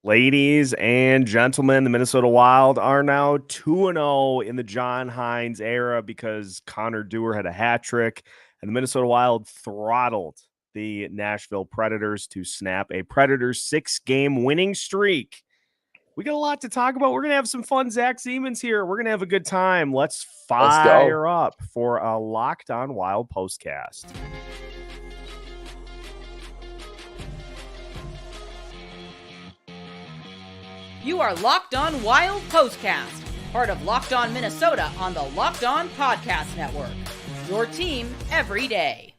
Ladies and gentlemen, the Minnesota Wild are now 2-0 in the John Hynes era because Connor Dewar had a hat trick, and the Minnesota Wild throttled the Nashville Predators to snap a Predators 6-game winning streak. We got a lot to talk about. We're going to have some fun. Zach Siemens here. We're going to have a good time. Let's Let's go. fire up for a Locked On Wild postcast. You are Locked On Wild Postcast, part of Locked On Minnesota on the Locked On Podcast Network. Your team every day.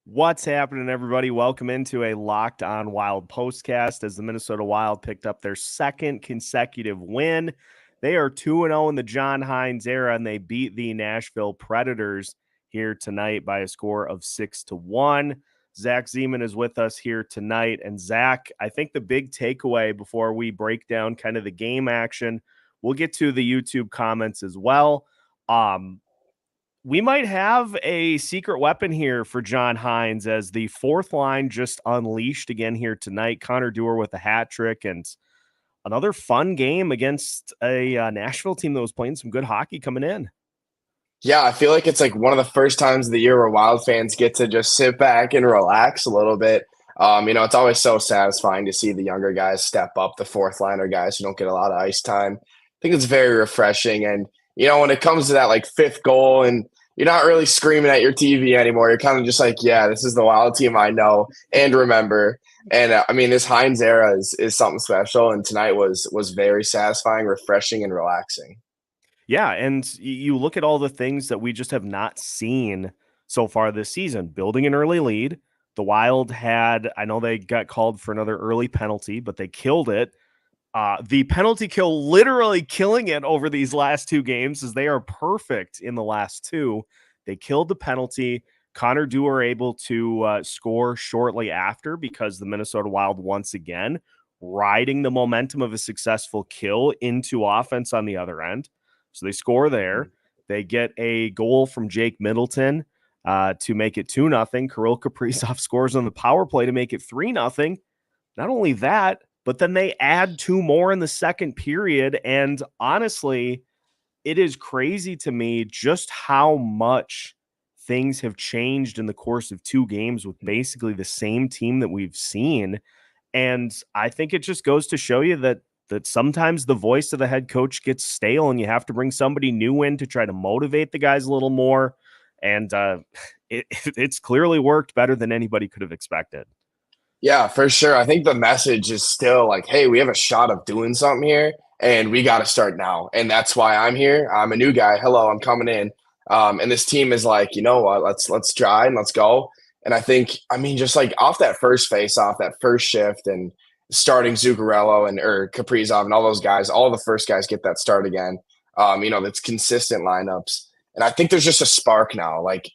What's happening, everybody? Welcome into a Locked On Wild postcast as the Minnesota Wild picked up their second consecutive win. They are 2-0 in the John Hynes era, and they beat the Nashville Predators here tonight by a score of 6-1. Zach Zeman is with us here tonight. And Zach, I think the big takeaway before we break down kind of the game action, we'll get to the YouTube comments as well. We might have a secret weapon here for John Hynes as the fourth line just unleashed again here tonight. Connor Dewar with a hat trick and another fun game against a Nashville team that was playing some good hockey coming in. Yeah, I feel like it's like one of the first times of the year where Wild fans get to just sit back and relax a little bit. It's always so satisfying to see the younger guys step up, the fourth liner guys who don't get a lot of ice time. I think it's very refreshing. And, when it comes to that like fifth goal and you're not really screaming at your TV anymore, you're kind of just like, yeah, this is the Wild team I know and remember. And this Hynes era is something special. And tonight was very satisfying, refreshing, and relaxing. Yeah, and you look at all the things that we just have not seen so far this season. Building an early lead. The Wild I know they got called for another early penalty, but they killed it. The penalty kill literally killing it over these last two games as they are perfect in the last two. They killed the penalty. Connor Dewar able to score shortly after because the Minnesota Wild once again riding the momentum of a successful kill into offense on the other end. So they score there. They get a goal from Jake Middleton to make it 2-0. Kirill Kaprizov scores on the power play to make it 3-0. Not only that, but then they add two more in the second period. And honestly, it is crazy to me just how much things have changed in the course of two games with basically the same team that we've seen. And I think it just goes to show you that sometimes the voice of the head coach gets stale and you have to bring somebody new in to try to motivate the guys a little more. And it's clearly worked better than anybody could have expected. Yeah, for sure. I think the message is still like, hey, we have a shot of doing something here and we got to start now. And that's why I'm here. I'm a new guy. Hello, I'm coming in. And this team is like, you know what, let's try and let's go. And I think, just like off that first face off, that first shift and starting Zuccarello or Caprizov and all those guys, all the first guys get that start again. That's consistent lineups. And I think there's just a spark now. Like,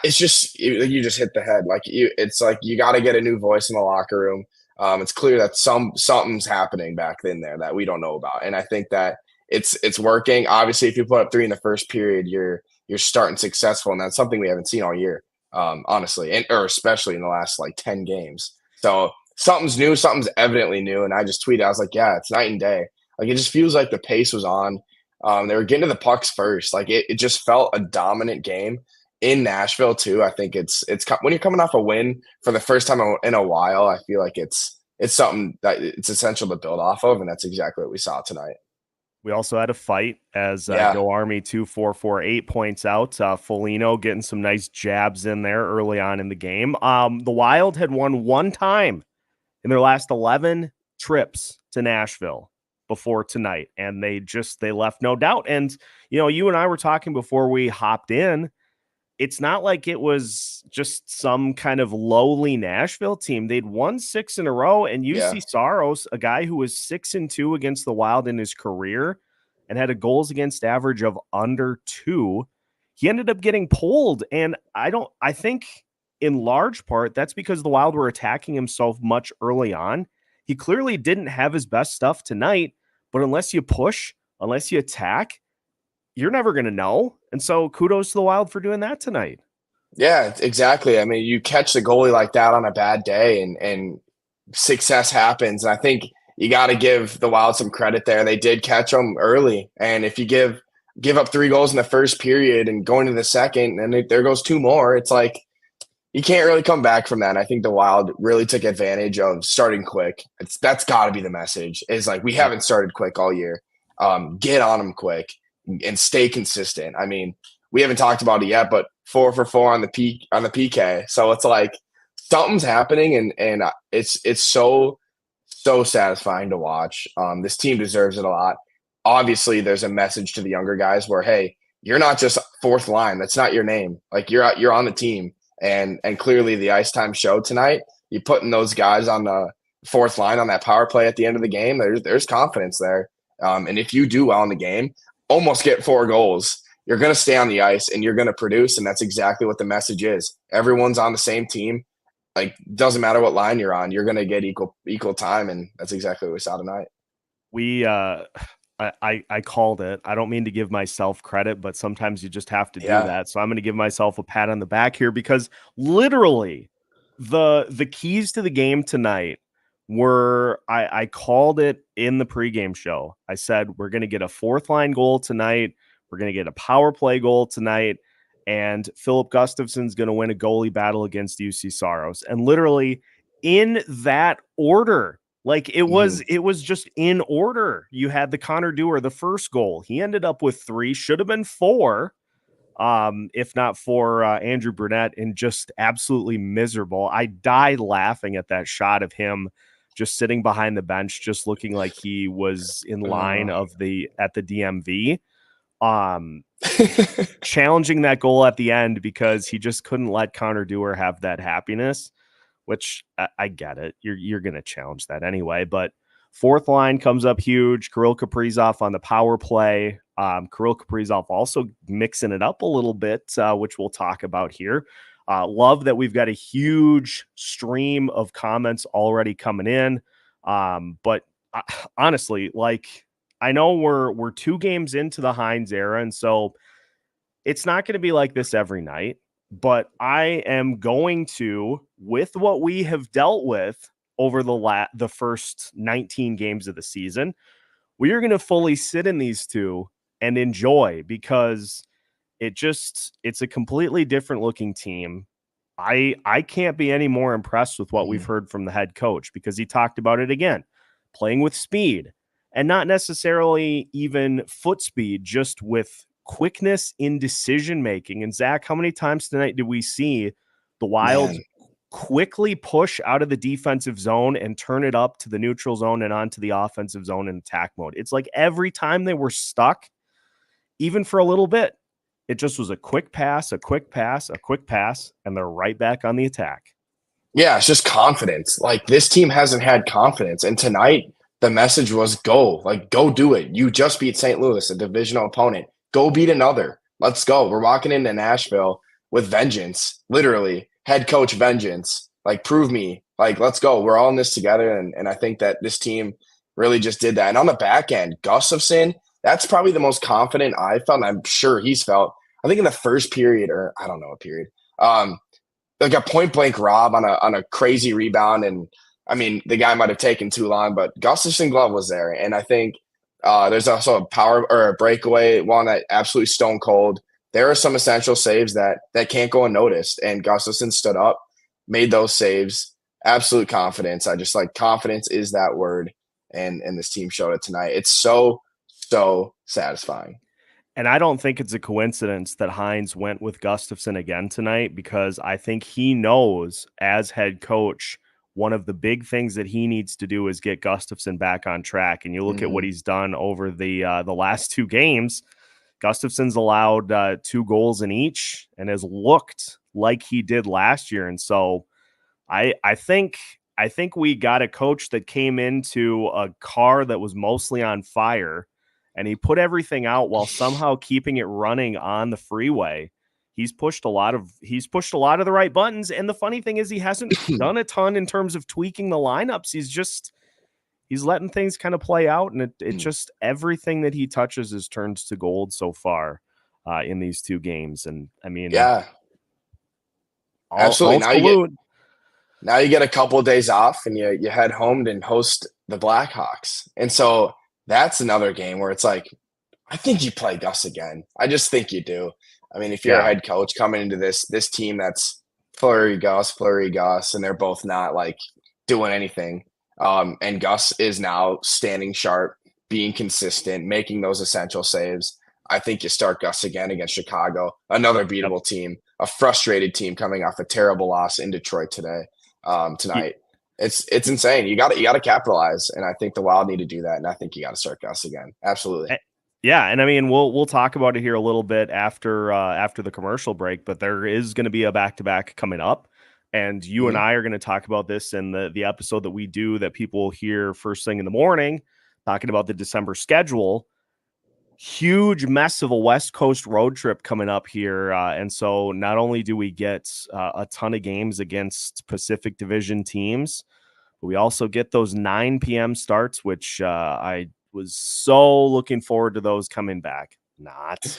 it's just, you just hit the head. It's like you got to get a new voice in the locker room. It's clear that something's happening back in there that we don't know about. And I think that it's working. Obviously, if you put up 3 in the first period, you're starting successful. And that's something we haven't seen all year, honestly, or especially in the last 10 games. So something's new, something's evidently new. And I just tweeted, I was like, yeah, it's night and day. Like, it just feels like the pace was on. They were getting to the pucks first. Like, it just felt a dominant game in Nashville too. I think it's when you're coming off a win for the first time in a while, I feel like it's something that it's essential to build off of. And that's exactly what we saw tonight. We also had a fight as Go Army 2448 points out. Foligno getting some nice jabs in there early on in the game. The Wild had won one time in their last 11 trips to Nashville before tonight. And they left no doubt. And, you and I were talking before we hopped in. It's not like it was just some kind of lowly Nashville team. They'd won 6 in a row, and UC Saros, a guy who was 6-2 against the Wild in his career and had a goals against average of under 2, he ended up getting pulled. And I think in large part that's because the Wild were attacking him so much early on. He clearly didn't have his best stuff tonight, but unless you push, unless you attack, you're never going to know. And so kudos to the Wild for doing that tonight. Yeah, exactly. You catch the goalie like that on a bad day and success happens. And I think you got to give the Wild some credit there. They did catch them early. And if you give up 3 goals in the first period and go into the second, and there goes 2 more, it's like you can't really come back from that. And I think the Wild really took advantage of starting quick. That's got to be the message, is like, we haven't started quick all year. Get on them quick and stay consistent. I mean, we haven't talked about it yet, but 4 for 4 on the PK. So it's like something's happening, and it's so satisfying to watch. This team deserves it a lot. Obviously, there's a message to the younger guys where, hey, you're not just fourth line. That's not your name. Like, you're on the team. And clearly the ice time showed tonight. You putting those guys on the fourth line on that power play at the end of the game, there's confidence there. And if you do well in the game, almost get 4 goals, you're going to stay on the ice and you're going to produce. And that's exactly what the message is. Everyone's on the same team. Like, doesn't matter what line you're on, you're going to get equal time. And that's exactly what we saw tonight. I called it. I don't mean to give myself credit, but sometimes you just have to do that. So I'm going to give myself a pat on the back here, because literally the keys to the game tonight were, I called it in the pregame show. I said, we're going to get a fourth line goal tonight. We're going to get a power play goal tonight. And Filip Gustavsson's going to win a goalie battle against UC Saros. And literally in that order, like it was just in order. You had the Connor Dewar, the first goal. He ended up with 3, should have been 4. If not for Andrew Brunette, and just absolutely miserable. I died laughing at that shot of him just sitting behind the bench, just looking like he was in line at the DMV. Challenging that goal at the end because he just couldn't let Connor Dewar have that happiness, which I get it. You're going to challenge that anyway, but fourth line comes up huge. Kirill Kaprizov on the power play. Kirill Kaprizov also mixing it up a little bit, which we'll talk about here. Love that we've got a huge stream of comments already coming in. But honestly, like, I know we're 2 games into the Hynes era, and so it's not going to be like this every night, but I am going to, with what we have dealt with over the first 19 games of the season, we are going to fully sit in these 2 and enjoy, because it's a completely different looking team. I can't be any more impressed with what we've heard from the head coach, because he talked about it again, playing with speed, and not necessarily even foot speed, just with quickness in decision making. And Zach, how many times tonight did we see the Wild quickly push out of the defensive zone and turn it up to the neutral zone and onto the offensive zone in attack mode? It's like every time they were stuck, even for a little bit, it just was a quick pass, a quick pass, a quick pass, and they're right back on the attack. Yeah, it's just confidence. Like, this team hasn't had confidence. And tonight, the message was go. Like, go do it. You just beat St. Louis, a divisional opponent. Go beat another. Let's go. We're walking into Nashville with vengeance, literally. Head coach vengeance. Like, prove me. Like, let's go. We're all in this together. And I think that this team really just did that. And on the back end, Gustavsson, that's probably the most confident I felt, and I'm sure he's felt. I think in the first period, or I don't know what period, like a point blank rob on a crazy rebound. And I mean, the guy might have taken too long, but Gustafsson glove was there. And I think there's also a power or a breakaway one that absolutely stone cold. There are some essential saves that can't go unnoticed. And Gustafsson stood up, made those saves. Absolute confidence. I just like, confidence is that word. And this team showed it tonight. It's so satisfying. And I don't think it's a coincidence that Hynes went with Gustavsson again tonight, because I think he knows, as head coach, one of the big things that he needs to do is get Gustavsson back on track. And you look at what he's done over the last 2 games. Gustafsson's allowed 2 goals in each and has looked like he did last year. And so I think we got a coach that came into a car that was mostly on fire, and he put everything out while somehow keeping it running on the freeway. He's pushed a lot of the right buttons. And the funny thing is, he hasn't done a ton in terms of tweaking the lineups. He's letting things kind of play out, and it just, everything that he touches is turned to gold so far in these 2 games. And I mean, yeah, absolutely. Now you get a couple of days off and you head home and host the Blackhawks. And so that's another game where it's like, I think you play Gus again. I just think you do. I mean, if you're a Yeah. head coach coming into this team that's Fleury Gus, and they're both not like doing anything. And Gus is now standing sharp, being consistent, making those essential saves. I think you start Gus again against Chicago, another beatable team, a frustrated team coming off a terrible loss in Detroit tonight. It's insane. You got to capitalize, and I think the Wild need to do that. And I think you got to start Gus again. Absolutely. Yeah, and I mean we'll talk about it here a little bit after the commercial break, but there is going to be a back-to-back coming up, and you and I are going to talk about this in the episode that we do that people will hear first thing in the morning, talking about the December schedule. Huge mess of a West Coast road trip coming up here, and so not only do we get a ton of games against Pacific Division teams, but we also get those 9 p.m. starts, which I was so looking forward to those coming back. Not.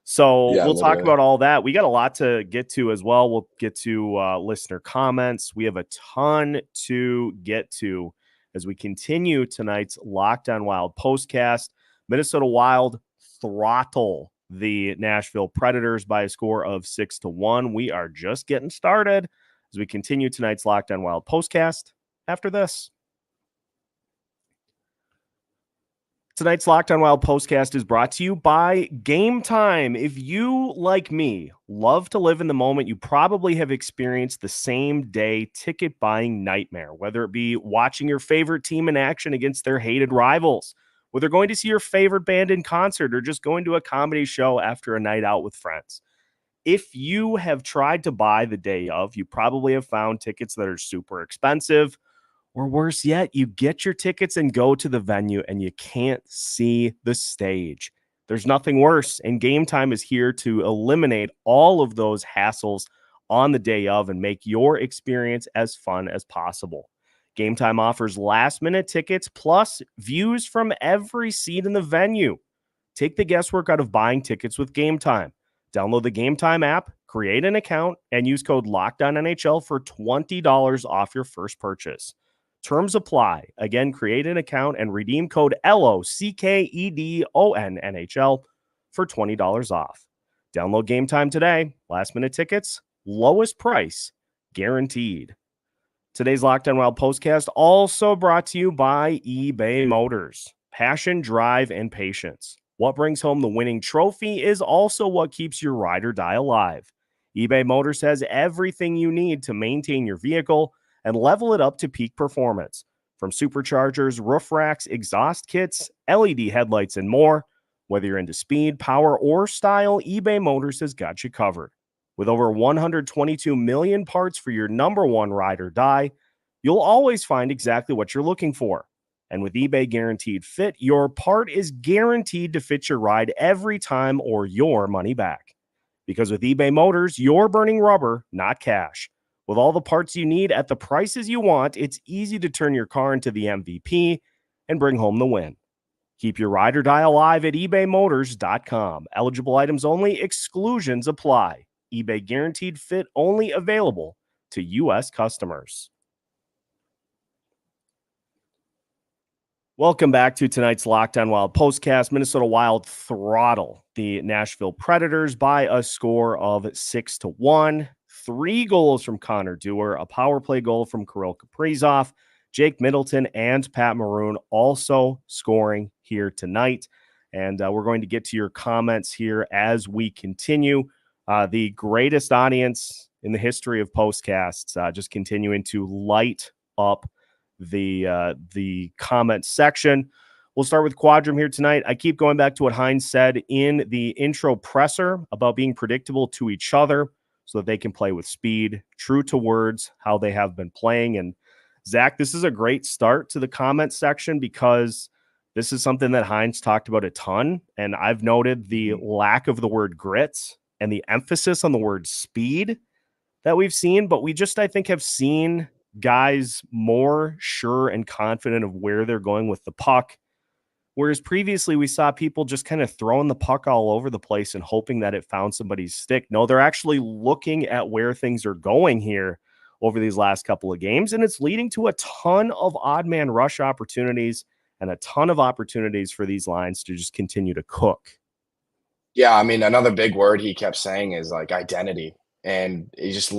So we'll talk about all that. We got a lot to get to as well. We'll get to listener comments. We have a ton to get to as we continue tonight's Locked On Wild postcast. Minnesota Wild throttle the Nashville Predators by a score of 6-1. We are just getting started as we continue tonight's Locked On Wild postcast after this. Tonight's Locked On Wild postcast is brought to you by Game Time. If you, like me, love to live in the moment, you probably have experienced the same day ticket buying nightmare, whether it be watching your favorite team in action against their hated rivals, whether going to see your favorite band in concert, or just going to a comedy show after a night out with friends. If you have tried to buy the day of, you probably have found tickets that are super expensive. Or worse yet, you get your tickets and go to the venue and you can't see the stage. There's nothing worse, and Game Time is here to eliminate all of those hassles on the day of and make your experience as fun as possible. Game Time offers last-minute tickets plus views from every seat in the venue. Take the guesswork out of buying tickets with Game Time. Download the Game Time app, create an account, and use code LOCKEDONNHL for $20 off your first purchase. Terms apply. Again, create an account and redeem code LOCKEDONNHL for $20 off. Download Game Time today. Last minute tickets, lowest price, guaranteed. Today's Locked On Wild postcast also brought to you by eBay Motors. Passion, drive, and patience. What brings home the winning trophy is also what keeps your ride or die alive. eBay Motors has everything you need to maintain your vehicle and level it up to peak performance. From superchargers, roof racks, exhaust kits, LED headlights, and more, whether you're into speed, power, or style, eBay Motors has got you covered. With over 122 million parts for your number one ride or die, you'll always find exactly what you're looking for. And with eBay Guaranteed Fit, your part is guaranteed to fit your ride every time or your money back. Because with eBay Motors, you're burning rubber, not cash. With all the parts you need at the prices you want, it's easy to turn your car into the MVP and bring home the win. Keep your ride or die alive at ebaymotors.com. Eligible items only. Exclusions apply. eBay Guaranteed Fit only available to U.S. customers. Welcome back to tonight's Locked On Wild postcast. Minnesota Wild throttle the Nashville Predators by a score of 6-1. 3 goals from Connor Dewar, a power play goal from Kirill Kaprizov, Jake Middleton, and Pat Maroon also scoring here tonight. And we're going to get to your comments here as we continue. The greatest audience in the history of postcasts, just continuing to light up the comment section. We'll start with Quadrum here tonight. I keep going back to what Hynes said in the intro presser about being predictable to each other so that they can play with speed, true to words, how they have been playing. And Zach, this is a great start to the comment section because this is something that Hynes talked about a ton. And I've noted the lack of the word grit and the emphasis on the word speed that we've seen, but we just, I think, have seen guys more sure and confident of where they're going with the puck. Whereas previously we saw people just kind of throwing the puck all over the place and hoping that it found somebody's stick. No, they're actually looking at where things are going here over these last couple of games, and it's leading to a ton of odd man rush opportunities and a ton of opportunities for these lines to just continue to cook. Yeah, I mean, another big word he kept saying is like identity. And he just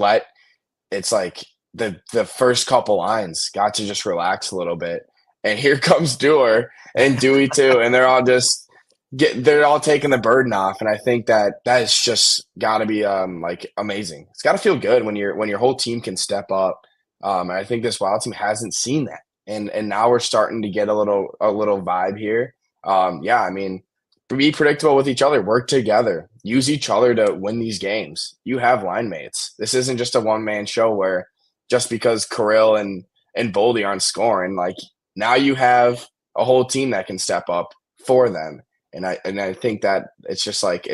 it's like the first couple lines got to just relax a little bit. And here comes Dewar and Dewey too. And they're all taking the burden off. And I think that is just gotta be like amazing. It's gotta feel good when your whole team can step up. And I think this Wild team hasn't seen that. And now we're starting to get a little vibe here. Yeah, I mean, be predictable with each other, work together, use each other to win these games. You have line mates. This isn't just a one-man show where just because Kirill and Baldi aren't scoring, like now you have a whole team that can step up for them. And I think that it's just like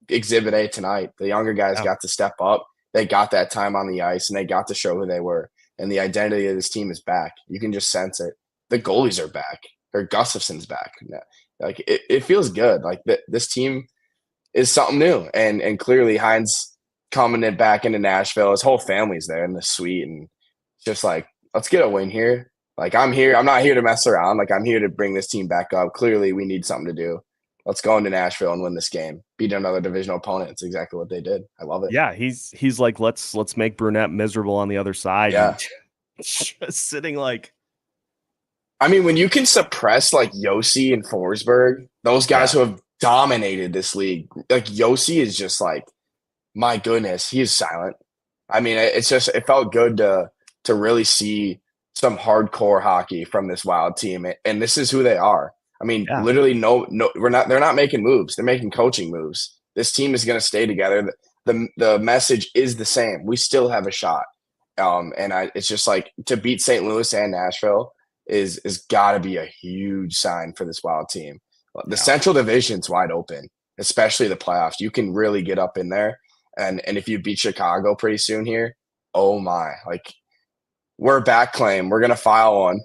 Exhibit A tonight. The younger guys got to step up. They got that time on the ice, and they got to show who they were. And the identity of this team is back. You can just sense it. The goalies are back. Or Gustavsson's back. Like it feels good. Like this team is something new, and clearly Hynes coming back into Nashville. His whole family's there in the suite, and just like, let's get a win here. Like I'm here. I'm not here to mess around. Like I'm here to bring this team back up. Clearly, we need something to do. Let's go into Nashville and win this game. Beat another divisional opponent. It's exactly what they did. I love it. Yeah, he's like, let's make Brunette miserable on the other side. Yeah, just sitting like. I mean, when you can suppress like Yossi and Forsberg, those guys who have dominated this league, like Yossi is just like, my goodness, he is silent. I mean, it felt good to really see some hardcore hockey from this Wild team, and this is who they are. I mean, literally, no, they're not making moves; they're making coaching moves. This team is going to stay together. The message is the same. We still have a shot, it's just like to beat St. Louis and Nashville is got to be a huge sign for this Wild team. The Central Division's wide open, especially the playoffs. You can really get up in there, and if you beat Chicago pretty soon here, oh my! Like we're a back claim. We're gonna file one.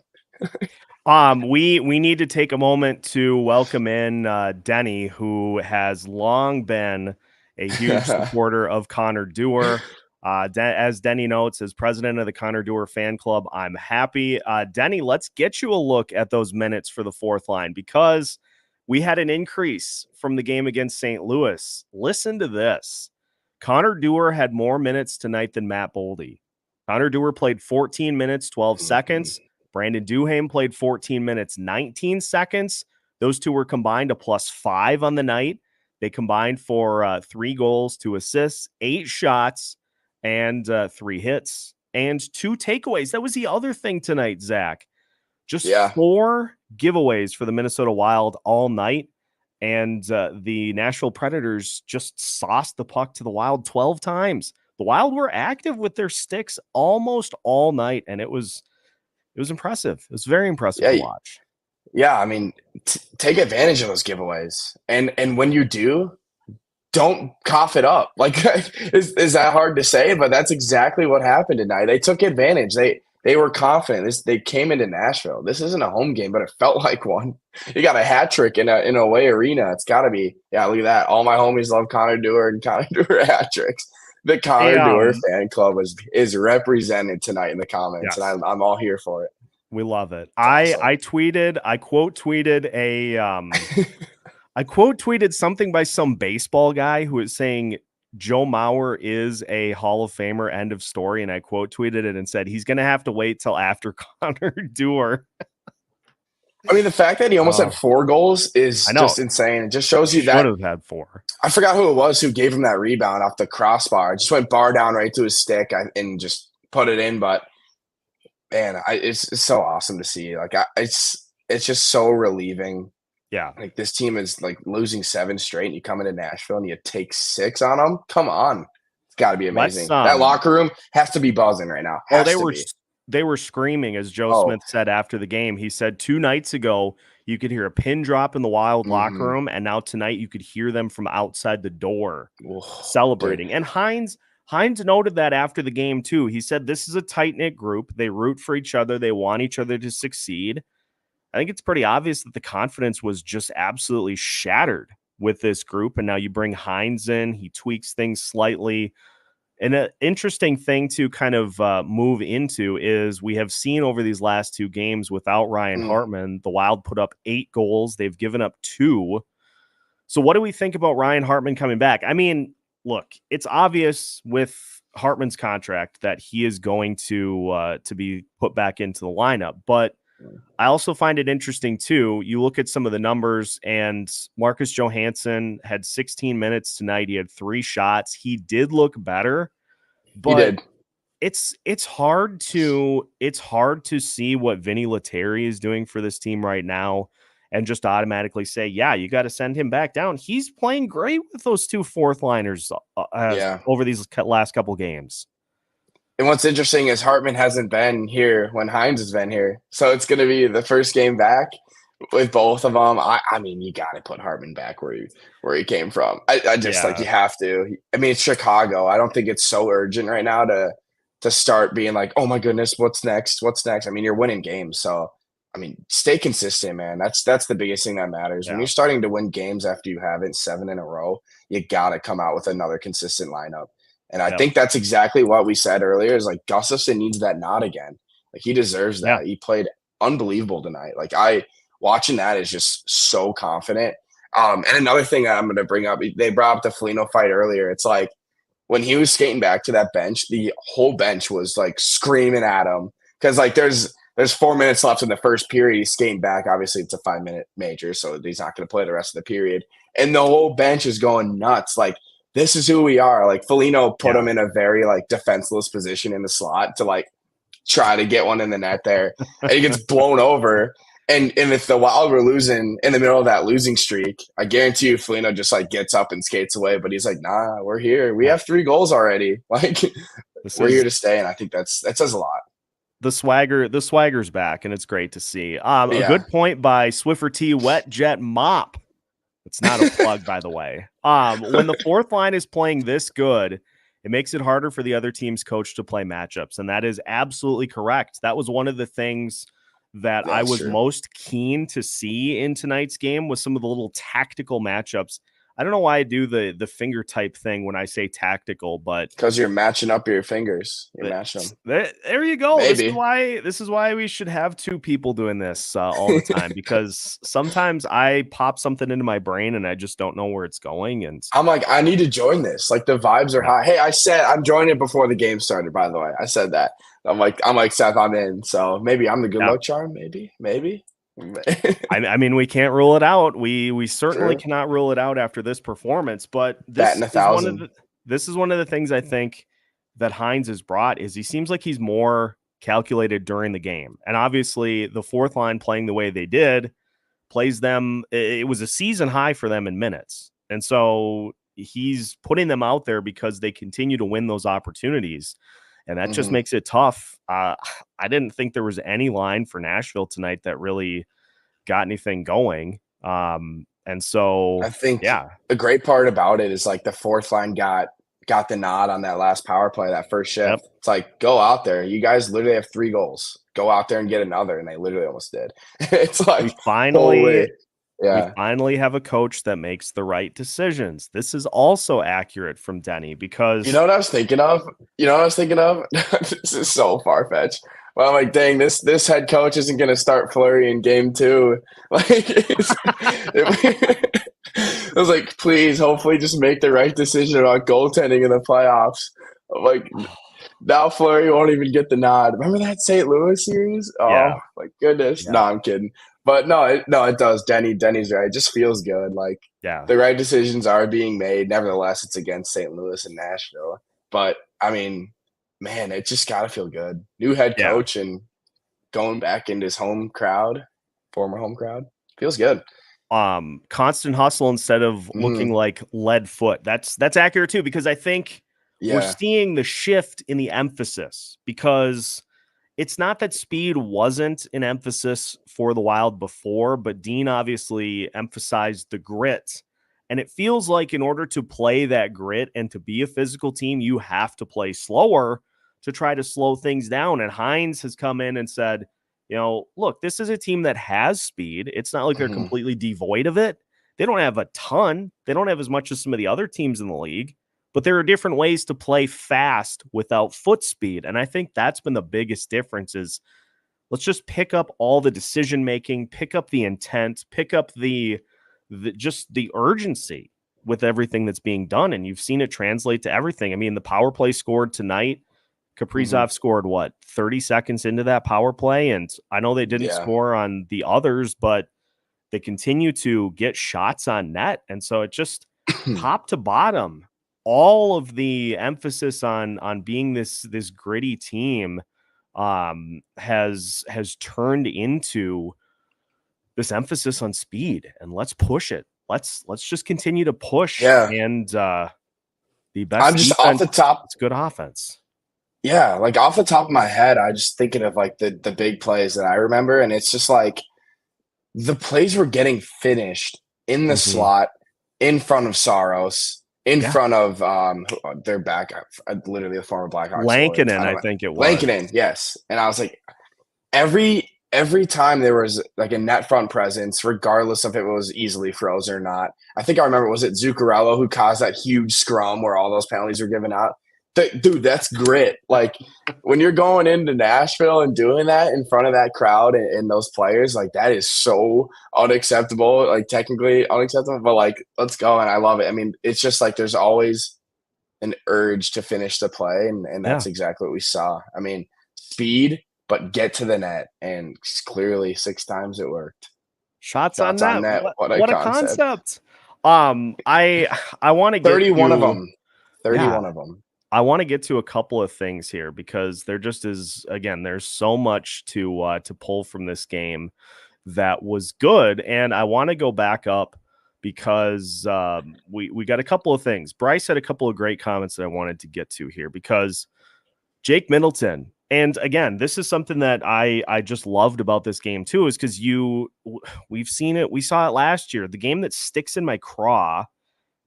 We need to take a moment to welcome in Denny, who has long been a huge supporter of Connor Dewar. As Denny notes, as president of the Connor Dewar fan club, I'm happy. Denny, let's get you a look at those minutes for the fourth line, because we had an increase from the game against St. Louis. Listen to this. Connor Dewar had more minutes tonight than Matt Baldi. Connor Dewar played 14 minutes, 12 seconds. Brandon Duhaime played 14 minutes, 19 seconds. Those two were combined a +5 on the night. They combined for 3 goals, 2 assists, 8 shots, and 3 hits, and 2 takeaways. That was the other thing tonight, Zach. Just 4 giveaways for the Minnesota Wild all night, and the Nashville Predators just sauced the puck to the Wild 12 times. The Wild were active with their sticks almost all night, and it was impressive. It was very impressive to watch. Yeah, I mean, take advantage of those giveaways, and when you do, don't cough it up. Like, is that hard to say? But that's exactly what happened tonight. They took advantage. They were confident. They came into Nashville. This isn't a home game, but it felt like one. You got a hat trick in a away arena. It's got to be. Yeah, look at that. All my homies love Connor Dewar and Connor Dewar hat tricks. The Connor Dewar fan club is represented tonight in the comments, and I'm all here for it. We love it. I quote tweeted something by some baseball guy who is saying Joe Mauer is a Hall of Famer, end of story. And I quote tweeted it and said, he's going to have to wait till after Connor Dewar. I mean, the fact that he almost had 4 goals is just insane. It just shows you that should have had 4. I forgot who it was who gave him that rebound off the crossbar. It just went bar down right to his stick and just put it in. But man, it's so awesome to see. Like it's just so relieving. Yeah, like this team is like losing 7 straight, and you come into Nashville and you take 6 on them. Come on, it's got to be amazing. That locker room has to be buzzing right now. They were screaming, as Joe Smith said after the game. He said 2 nights ago you could hear a pin drop in the Wild locker room, and now tonight you could hear them from outside the door celebrating. Dude. And Hynes noted that after the game too. He said this is a tight-knit group. They root for each other. They want each other to succeed. I think it's pretty obvious that the confidence was just absolutely shattered with this group. And now you bring Hynes in, he tweaks things slightly. And an interesting thing to kind of move into is we have seen over these last 2 games without Ryan Hartman, the Wild put up 8 goals. They've given up 2. So what do we think about Ryan Hartman coming back? I mean, look, it's obvious with Hartman's contract that he is going to be put back into the lineup. But I also find it interesting, too. You look at some of the numbers, and Marcus Johansson had 16 minutes tonight. He had 3 shots. He did look better, but it's hard to see what Vinny Lettieri is doing for this team right now and just automatically say, yeah, you got to send him back down. He's playing great with those 2 fourth-liners over these last couple games. And what's interesting is Hartman hasn't been here when Hynes has been here. So it's going to be the first game back with both of them. I mean, you got to put Hartman back where he came from. I just like, you have to. I mean, it's Chicago. I don't think it's so urgent right now to start being like, oh my goodness, what's next? What's next? I mean, you're winning games. So, I mean, stay consistent, man. That's the biggest thing that matters. When you're starting to win games after you haven't 7 in a row, you got to come out with another consistent lineup. And I think that's exactly what we said earlier is like Gustavsson needs that nod again. Like he deserves that. Yeah. He played unbelievable tonight. Like watching that is just so confident. And another thing I'm going to bring up, they brought up the Foligno fight earlier. It's like when he was skating back to that bench, the whole bench was like screaming at him. Cause like there's 4 minutes left in the first period. He's skating back. Obviously it's a 5-minute major, so he's not going to play the rest of the period. And the whole bench is going nuts. Like, this is who we are. Like Foligno put him in a very like defenseless position in the slot to like try to get one in the net there. And he gets blown over. And if the Wild were losing in the middle of that losing streak, I guarantee you Foligno just like gets up and skates away. But he's like, nah, we're here. We have 3 goals already. Like we're here to stay. And I think that says a lot. The swagger's back, and it's great to see. A good point by Swiffer T. Wet Jet Mop. It's not a plug, by the way. When the fourth line is playing this good, it makes it harder for the other team's coach to play matchups. And that is absolutely correct. That was one of the things that I was most keen to see in tonight's game was some of the little tactical matchups. I don't know why I do the finger type thing when I say tactical, but because you're matching up your fingers, you're matching them. There you go. Maybe. This is why we should have 2 people doing this all the time, because sometimes I pop something into my brain and I just don't know where it's going. And I'm like, I need to join this. Like the vibes are high. Hey, I said I'm joining before the game started. By the way, I said that. I'm like Seth, I'm in. So maybe I'm the good luck charm. Maybe. I mean, we can't rule it out. We certainly cannot rule it out after this performance. But this is one of the things I think that Hynes has brought is he seems like he's more calculated during the game. And obviously, the fourth line playing the way they did plays them. It was a season high for them in minutes, and so he's putting them out there because they continue to win those opportunities. And that just makes it tough. I didn't think there was any line for Nashville tonight that really got anything going. And so I think the great part about it is like the fourth line got the nod on that last power play, that first shift. It's like, go out there. You guys literally have 3 goals. Go out there and get another. And they literally almost did. It's like we finally have a coach that makes the right decisions. This is also accurate from Denny because you know what I was thinking of? This is so far-fetched. Well, I'm like, dang, this head coach isn't going to start Fleury in game 2. Like, it was like, please, hopefully just make the right decision about goaltending in the playoffs. I'm like, now Fleury won't even get the nod. Remember that St. Louis series? Oh, my goodness. Yeah. No, I'm kidding. But no, it does. Denny's right. It just feels good. Like, the right decisions are being made. Nevertheless, it's against St. Louis and Nashville. But, I mean, man, it just got to feel good. New head coach and going back into his former home crowd. Feels good. Constant hustle instead of looking like lead foot. That's accurate, too, because I think we're seeing the shift in the emphasis because – it's not that speed wasn't an emphasis for the Wild before, but Dean obviously emphasized the grit. And it feels like in order to play that grit and to be a physical team, you have to play slower to try to slow things down. And Hynes has come in and said, look, this is a team that has speed. It's not like they're completely devoid of it. They don't have a ton. They don't have as much as some of the other teams in the league, but there are different ways to play fast without foot speed. And I think that's been the biggest difference is let's just pick up all the decision making, pick up the intent, pick up the just the urgency with everything that's being done. And you've seen it translate to everything. I mean, the power play scored tonight. Caprizov scored 30 seconds into that power play. And I know they didn't score on the others, but they continue to get shots on net. And so it just top to bottom, all of the emphasis on being this gritty team has turned into this emphasis on speed, and let's push it. Let's just continue to push. Yeah. And the best I'm just defense, off the top. It's good offense. Yeah, like off the top of my head, I just thinking of like the big plays that I remember, and it's just like the plays were getting finished in the slot, in front of Saros, in front of their back, literally a former Blackhawks. Lankinen, I think it was. Lankinen, yes. And I was like, every time there was like a net front presence, regardless if it was easily frozen or not. I think I remember, was it Zuccarello who caused that huge scrum where all those penalties were given out? Dude, that's grit. Like when you're going into Nashville and doing that in front of that crowd and those players, like that is so unacceptable, like technically unacceptable, but like, let's go. And I love it. I mean, it's just like, there's always an urge to finish the play. And that's exactly what we saw. I mean, speed, but get to the net. And clearly 6 times it worked. Shots on net. What a concept. I want to get 31 of them. 31 of them. I want to get to a couple of things here because there just is, again, there's so much to pull from this game that was good. And I want to go back up because we got a couple of things. Bryce had a couple of great comments that I wanted to get to here because Jake Middleton, and again, this is something that I just loved about this game too, is because we've seen it. We saw it last year. The game that sticks in my craw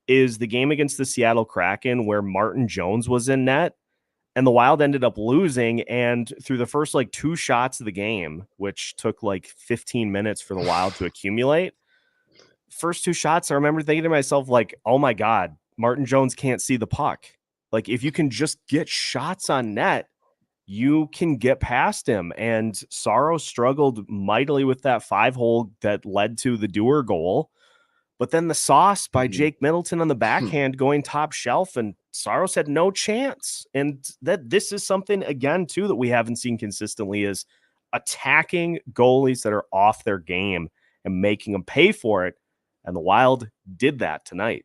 is the game against the Seattle Kraken where Martin Jones was in net and the Wild ended up losing. And through the first 2 shots of the game, which took 15 minutes for the Wild to accumulate, first 2 shots, I remember thinking to myself, oh my God, Martin Jones can't see the puck. If you can just get shots on net, you can get past him. And Saros struggled mightily with that 5-hole that led to the Dewar goal. But then the sauce by Jake Middleton on the backhand going top shelf, and Saros had no chance. And this is something, again, too, that we haven't seen consistently is attacking goalies that are off their game and making them pay for it. And the Wild did that tonight.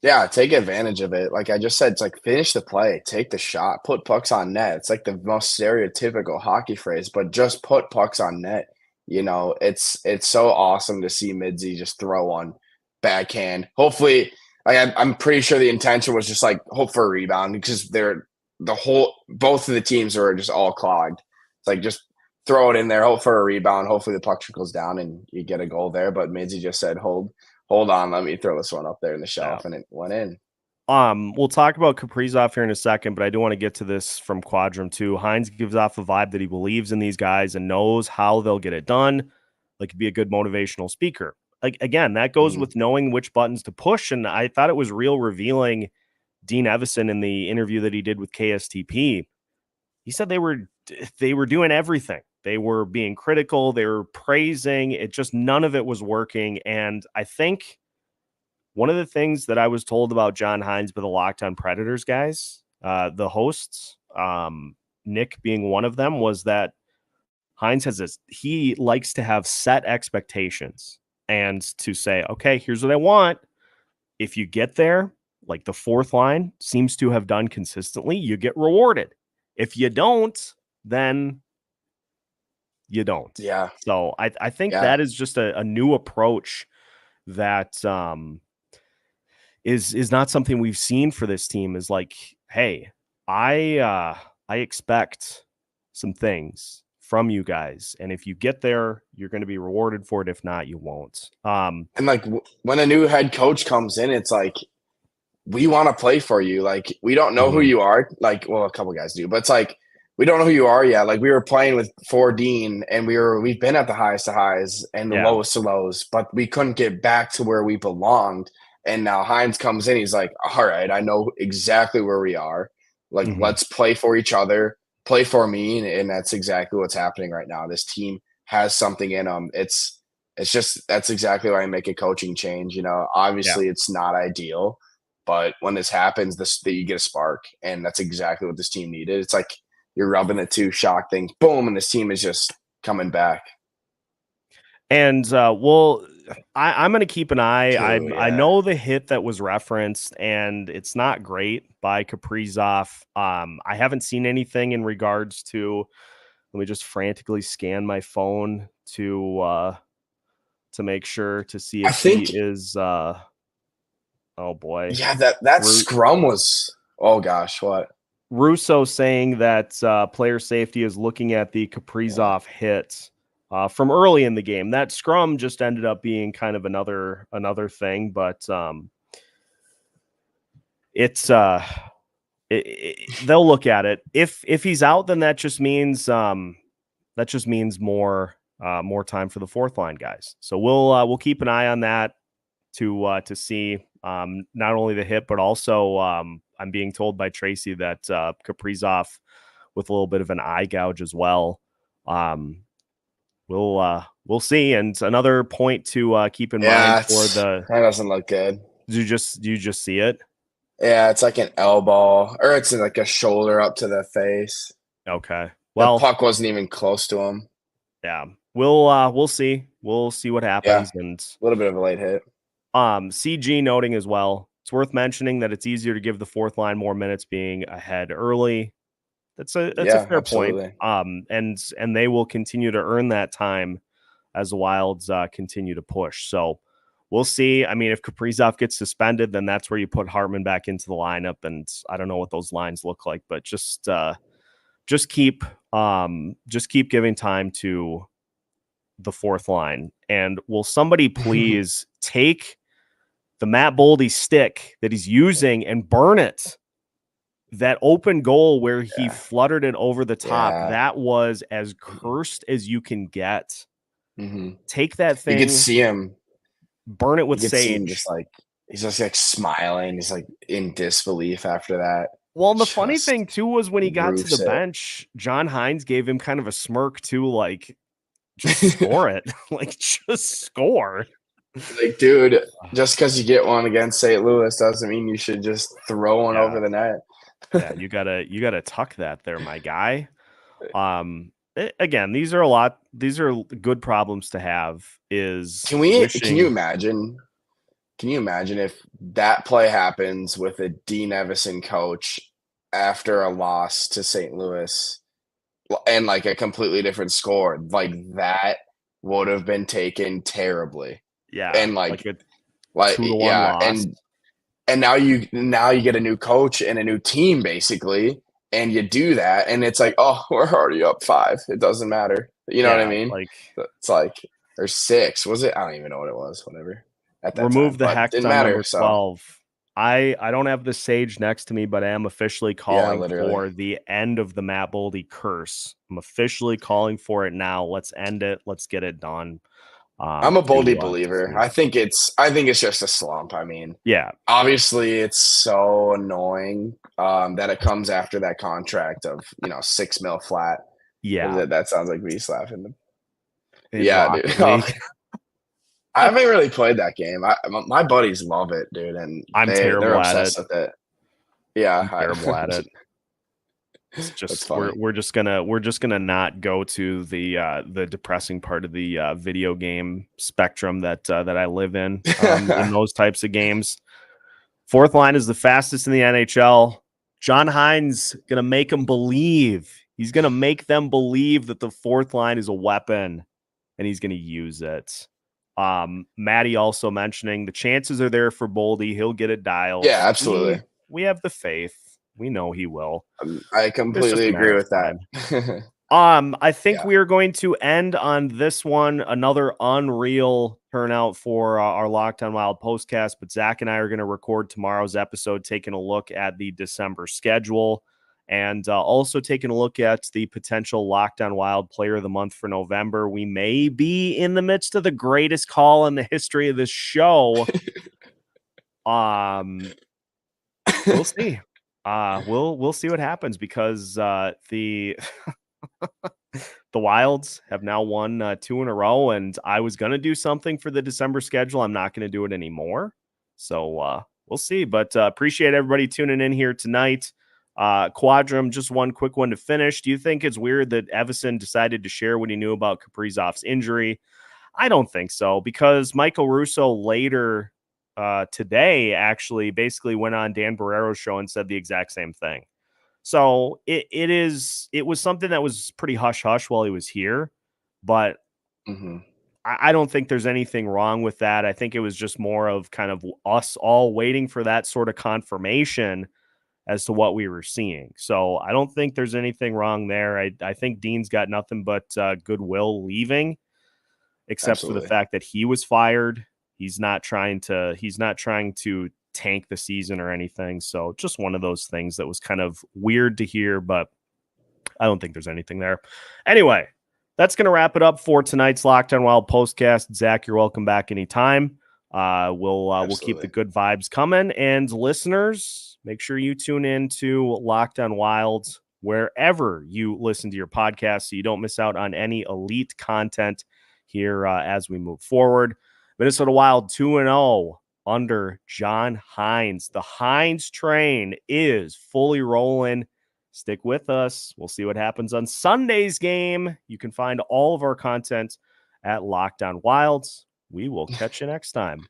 Yeah, take advantage of it. Like I just said, it's finish the play, take the shot, put pucks on net. It's the most stereotypical hockey phrase, but just put pucks on net. You know, it's so awesome to see Midzi just throw one backhand. Hopefully, I'm pretty sure the intention was just hope for a rebound because both of the teams are just all clogged. It's just throw it in there, hope for a rebound. Hopefully the puck trickles down and you get a goal there. But Midzi just said, hold on, let me throw this one up there in the shelf, and it went in. We'll talk about Caprizov here in a second, but I do want to get to this from Quadrum too. Hynes gives off a vibe that he believes in these guys and knows how they'll get it done. Could be a good motivational speaker. Again, that goes with knowing which buttons to push. And I thought it was real revealing. Dean Evison in the interview that he did with KSTP, he said they were doing everything. They were being critical. They were praising it. Just none of it was working. And I think one of the things that I was told about John Hynes by the Locked On Predators guys, the hosts, Nick being one of them, was that Hynes he likes to have set expectations and to say, okay, here's what I want. If you get there, like the fourth line seems to have done consistently, you get rewarded. If you don't, then you don't. Yeah. So I think that is just a new approach that is not something we've seen for this team. Is hey, I expect some things from you guys, and if you get there, you're going to be rewarded for it. If not, you won't. And when a new head coach comes in, it's we want to play for you. We don't know who you are. Well, a couple guys do, but it's we don't know who you are yet. We were playing with Dean, and we've been at the highest of highs and the lowest of lows, but we couldn't get back to where we belonged. And now Hynes comes in. He's like, all right, I know exactly where we are. Like, let's play for each other, play for me. And that's exactly what's happening right now. This team has something in them. It's just, that's exactly why I make a coaching change. Obviously it's not ideal, but when this happens, that you get a spark. And that's exactly what this team needed. It's like you're rubbing the two shock things, boom, and this team is just coming back. And I'm going to keep an eye. I know the hit that was referenced, and it's not great by Caprizov. I haven't seen anything in regards to. Let me just frantically scan my phone to make sure to see if he is. Oh boy! Yeah, that scrum was. Oh gosh, what? Russo saying that player safety is looking at the Caprizov hit. From early in the game. That scrum just ended up being kind of another thing, but they'll look at it. If he's out, then that just means more time for the fourth line guys. So we'll keep an eye on that to see not only the hit, but also I'm being told by Tracy that Caprizov with a little bit of an eye gouge as well. We'll see. And another point to keep in mind for that doesn't look good. Do you just see it? Yeah, it's like an elbow, or it's like a shoulder up to the face. Okay. Well, the puck wasn't even close to him. Yeah. We'll see. We'll see what happens. Yeah, and a little bit of a late hit. CG noting as well, it's worth mentioning that it's easier to give the fourth line more minutes being ahead early. That's a fair absolutely. point. And they will continue to earn that time as the Wilds continue to push. So we'll see. I mean, if Kaprizov gets suspended, then that's where you put Hartman back into the lineup. And I don't know what those lines look like, but just keep giving time to the fourth line. And will somebody please take the Matt Baldi stick that he's using and burn it? That open goal where he fluttered it over the top, that was as cursed as you can get. Take that thing. You could see him. Burn it with sage. See him he's just like smiling. He's like in disbelief after that. Well, the funny thing too was when he got to the bench, John Hynes gave him kind of a smirk too, like, just score it. Like, just score. Like, dude, just because you get one against St. Louis doesn't mean you should just throw one over the net. Yeah, you gotta tuck that there, my guy. Again, these are good problems to have. Can you imagine if that play happens with a Dean Evison coach after a loss to St. Louis and like a completely different score? Like, that would have been taken terribly. Yeah. And like 2-1 loss. And now you get a new coach and a new team basically, and you do that, and it's like, oh, we're already up 5. It doesn't matter. You know what I mean? Like, it's like, or 6. Was it? I don't even know what it was. Whatever. At that remove time, the hex on number 12. I don't have the sage next to me, but I am officially calling for the end of the Matt Baldi curse. I'm officially calling for it now. Let's end it. Let's get it done. I'm a Baldi believer. I think it's just a slump. I mean, obviously it's so annoying that it comes after that contract of $6 million flat. Yeah, that sounds like me slapping them. Yeah, dude. I haven't really played that game. My buddies love it, dude, and they're obsessed with it. Yeah, I'm terrible at it. It's just we're just gonna not go to the depressing part of the video game spectrum that I live in those types of games. Fourth line is the fastest in the NHL. John Hynes gonna make them believe. He's gonna make them believe that the fourth line is a weapon, and he's gonna use it. Maddie also mentioning the chances are there for Baldi. He'll get it dialed. Yeah, absolutely. We have the faith. We know he will. I completely agree with that. I think we are going to end on this one. Another unreal turnout for our Locked On Wild postcast, but Zach and I are going to record tomorrow's episode, taking a look at the December schedule and also taking a look at the potential Locked On Wild Player of the Month for November. We may be in the midst of the greatest call in the history of this show. We'll see. We'll see what happens because the the Wilds have now won 2 in a row, and I was gonna do something for the December schedule. I'm not gonna do it anymore. So we'll see. But appreciate everybody tuning in here tonight. Quadrum, just one quick one to finish. Do you think it's weird that Evason decided to share what he knew about Kaprizov's injury? I don't think so, because Michael Russo later today actually basically went on Dan Barrero's show and said the exact same thing. So it was something that was pretty hush hush while he was here, but I don't think there's anything wrong with that. I think it was just more of kind of us all waiting for that sort of confirmation as to what we were seeing. So I don't think there's anything wrong there. I think Dean's got nothing but goodwill leaving, except for the fact that he was fired. He's not trying to tank the season or anything. So just one of those things that was kind of weird to hear, but I don't think there's anything there. Anyway, that's going to wrap it up for tonight's Locked On Wild postcast. Zach, you're welcome back anytime. We'll keep the good vibes coming, and listeners, make sure you tune in to Locked On Wild wherever you listen to your podcast so you don't miss out on any elite content here as we move forward. Minnesota Wild 2-0 under John Hynes. The Hynes train is fully rolling. Stick with us. We'll see what happens on Sunday's game. You can find all of our content at Locked On Wilds. We will catch you next time.